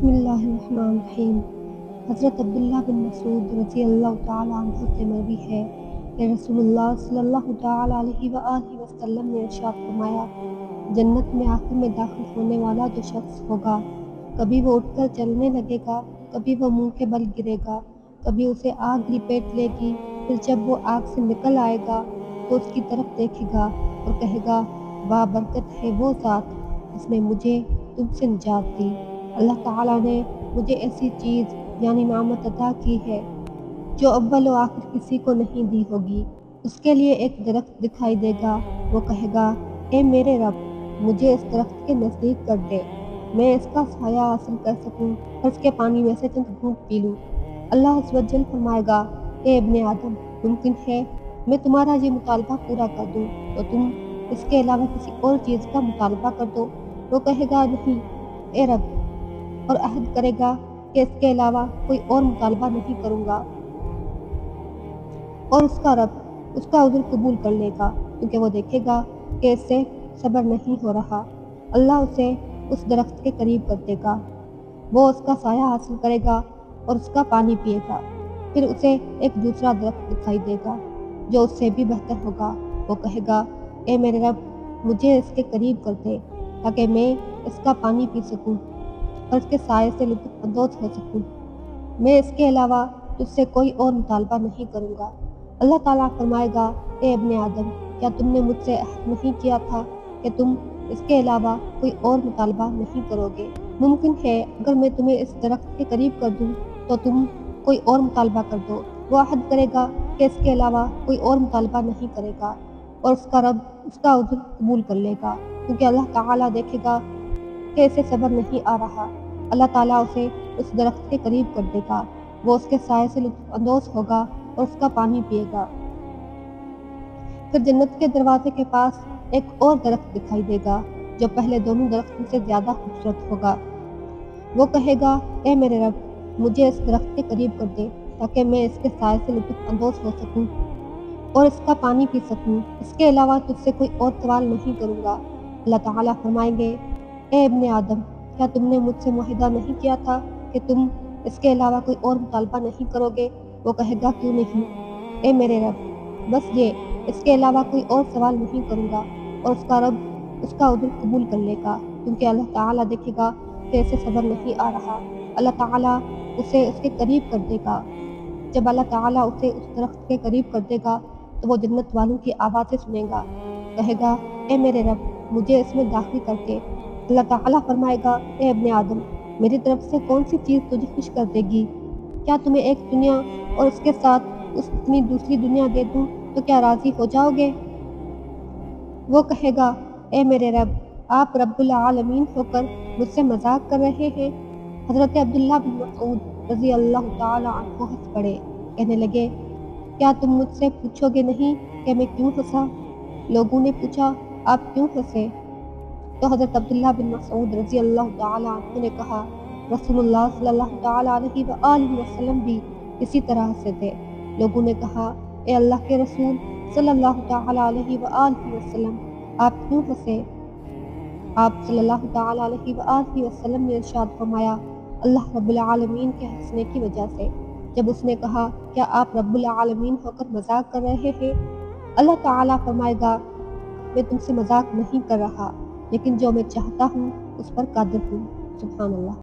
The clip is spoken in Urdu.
بسم اللہ الرحمن الرحیم۔ حضرت عبداللہ بن مسعود رضی اللہ تعالیٰ عنہ سے مروی ہے کہ رسول اللہ صلی اللہ تعالیٰ علیہ وآلہ وسلم نے ارشاد فرمایا، جنت میں آخر میں داخل ہونے والا جو شخص ہوگا، کبھی وہ اٹھ کر چلنے لگے گا، کبھی وہ منہ کے بل گرے گا، کبھی اسے آگ لپیٹ لے گی، پھر جب وہ آگ سے نکل آئے گا تو اس کی طرف دیکھے گا اور کہے گا، بابرکت ہے وہ ذات جس نے مجھے تم سے نجات دی۔ اللہ تعالیٰ نے مجھے ایسی چیز یعنی نعمت عطا کی ہے جو اول و آخر کسی کو نہیں دی ہوگی۔ اس کے لیے ایک درخت دکھائی دے گا، وہ کہے گا، اے میرے رب، مجھے اس درخت کے نزدیک کر دے، میں اس کا سایہ حاصل کر سکوں اور اس کے پانی میں سے چند گھونٹ پی لوں۔ اللہ عز و جل فرمائے گا، اے ابن آدم، ممکن ہے میں تمہارا یہ مطالبہ پورا کر دوں تو تم اس کے علاوہ کسی اور چیز کا مطالبہ کر دو۔ وہ کہے گا، نہیں اے رب، اور عہد کرے گا کہ اس کے علاوہ کوئی اور مطالبہ نہیں کروں گا، اور اس کا رب اس کا عذر قبول کر لے گا کیونکہ وہ دیکھے گا کہ اس سے صبر نہیں ہو رہا۔ اللہ اسے اس درخت کے قریب کر دے گا، وہ اس کا سایہ حاصل کرے گا اور اس کا پانی پیے گا۔ پھر اسے ایک دوسرا درخت دکھائی دے گا جو اس سے بھی بہتر ہوگا، وہ کہے گا، اے میرے رب، مجھے اس کے قریب کر دے تاکہ میں اس کا پانی پی سکوں اور اس کے سائے سے لطف اندوز ہو سکوں، میں اس کے علاوہ تجھ سے کوئی اور مطالبہ نہیں کروں گا۔ اللہ تعالیٰ فرمائے گا، اے ابن آدم، کیا تم نے مجھ سے عہد نہیں کیا تھا کہ تم اس کے علاوہ کوئی اور مطالبہ نہیں کرو گے؟ ممکن ہے اگر میں تمہیں اس درخت کے قریب کر دوں تو تم کوئی اور مطالبہ کر دو۔ وہ عہد کرے گا کہ اس کے علاوہ کوئی اور مطالبہ نہیں کرے گا اور اس کا رب اس کا عذر قبول کر لے گا کیونکہ اللہ تعالیٰ دیکھے گا کہ اسے صبر نہیں آ رہا۔ اللہ تعالیٰ اسے اس درخت کے قریب کر دے گا، وہ اس کے سائے سے لطف اندوز ہوگا اور اس کا پانی پیے گا۔ پھر جنت کے دروازے کے پاس ایک اور درخت دکھائی دے گا جو پہلے دونوں درختوں سے زیادہ خوبصورت ہوگا۔ وہ کہے گا، اے میرے رب، مجھے اس درخت کے قریب کر دے تاکہ میں اس کے سائے سے لطف اندوز ہو سکوں اور اس کا پانی پی سکوں، اس کے علاوہ تجھ سے کوئی اور سوال نہیں کروں گا۔ اللہ تعالیٰ فرمائیں گے، اے ابن آدم، کیا تم نے مجھ سے معاہدہ نہیں کیا تھا کہ تم اس کے علاوہ کوئی اور مطالبہ نہیں کرو گے؟ وہ کہے گا، کیوں نہیں، اے میرے رب، بس یہ اس کے علاوہ کوئی اور سوال نہیں کروں گا، اور اس کا رب اس کا عذر قبول کر لے گا کیونکہ اللہ تعالیٰ دیکھے گا کہ اسے صبر نہیں آ رہا۔ اللہ تعالیٰ اسے اس کے قریب کر دے گا۔ جب اللہ تعالیٰ اسے اس درخت کے قریب کر دے گا تو وہ جنت والوں کی آوازیں سنے گا، کہے گا، اے میرے رب، مجھے اس میں داخل کر دے۔ اللہ تعالیٰ فرمائے گا، اے ابن آدم، میری طرف سے کون سی چیز تجھے خوش کر دے گی؟ کیا تمہیں ایک دنیا اور اس کے ساتھ اپنی دوسری دنیا دے دوں تو کیا راضی ہو جاؤ گے؟ وہ کہے گا، اے میرے رب، آپ رب العالمین ہو کر مجھ سے مذاق کر رہے ہیں۔ حضرت عبداللہ بن مسعود رضی اللہ تعالیٰ عنہ ہنس پڑے، کہنے لگے، کیا تم مجھ سے پوچھو گے نہیں کہ میں کیوں ہنسا؟ لوگوں نے پوچھا، آپ کیوں ہنسے؟ تو حضرت عبداللہ بن مسعود رضی اللہ تعالیٰ عنہ نے کہا، رسول اللہ صلی اللہ تعالیٰ علیہ وآلہ وسلم بھی اسی طرح ہنسے تھے۔ لوگوں نے کہا، اے اللہ کے رسول صلی اللہ تعالیٰ علیہ وآلہ وسلم، آپ کیوں ہنسے؟ آپ صلی اللہ تعالیٰ علیہ وآلہ وسلم نے ارشاد فرمایا، اللہ رب العالمین کے ہنسنے کی وجہ سے۔ جب اس نے کہا، کیا آپ رب العالمین ہو کر مذاق کر رہے ہیں؟ اللہ تعالیٰ فرمائے گا، میں تم سے مذاق نہیں کر رہا، لیکن جو میں چاہتا ہوں اس پر قادر ہوں۔ سبحان اللہ۔